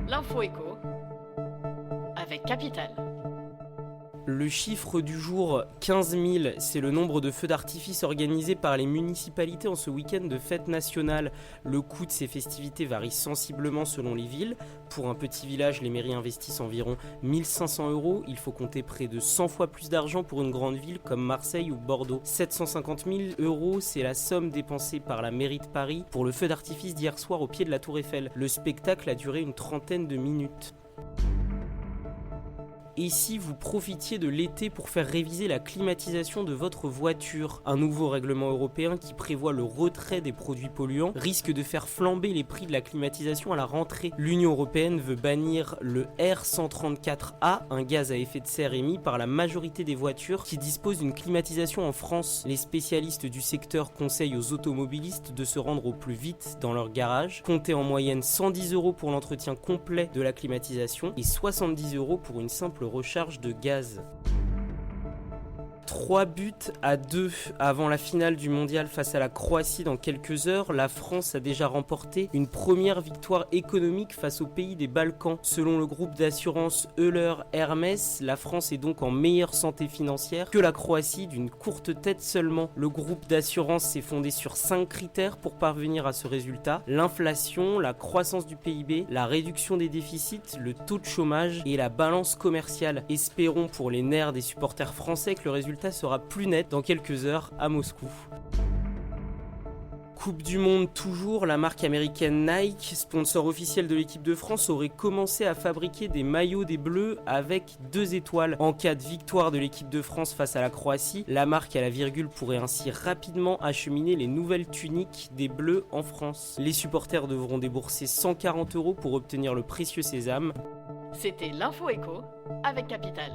L'info écho avec Capital. Le chiffre du jour, 15 000, c'est le nombre de feux d'artifice organisés par les municipalités en ce week-end de fête nationale. Le coût de ces festivités varie sensiblement selon les villes. Pour un petit village, les mairies investissent environ 1 500 €. Il faut compter près de 100 fois plus d'argent pour une grande ville comme Marseille ou Bordeaux. 750 000 €, c'est la somme dépensée par la mairie de Paris pour le feu d'artifice d'hier soir au pied de la Tour Eiffel. Le spectacle a duré une trentaine de minutes. Et si vous profitiez de l'été pour faire réviser la climatisation de votre voiture? Un nouveau règlement européen qui prévoit le retrait des produits polluants risque de faire flamber les prix de la climatisation à la rentrée. L'Union européenne veut bannir le R134A, un gaz à effet de serre émis par la majorité des voitures qui disposent d'une climatisation en France. Les spécialistes du secteur conseillent aux automobilistes de se rendre au plus vite dans leur garage. Comptez en moyenne 110 € pour l'entretien complet de la climatisation et 70 € pour une simple recharge de gaz. 3-2 avant la finale du mondial face à la Croatie dans quelques heures. La France a déjà remporté une première victoire économique face au pays des Balkans. Selon le groupe d'assurance Euler Hermès, la France est donc en meilleure santé financière que la Croatie d'une courte tête seulement. Le groupe d'assurance s'est fondé sur 5 critères pour parvenir à ce résultat: l'inflation, la croissance du PIB, la réduction des déficits, le taux de chômage et la balance commerciale. Espérons pour les nerfs des supporters français que le résultat sera plus net dans quelques heures à Moscou. Coupe du Monde toujours, la marque américaine Nike, sponsor officiel de l'équipe de France, aurait commencé à fabriquer des maillots des Bleus avec 2 étoiles. En cas de victoire de l'équipe de France face à la Croatie, la marque à la virgule pourrait ainsi rapidement acheminer les nouvelles tuniques des Bleus en France. Les supporters devront débourser 140 € pour obtenir le précieux sésame. C'était l'info écho avec Capital.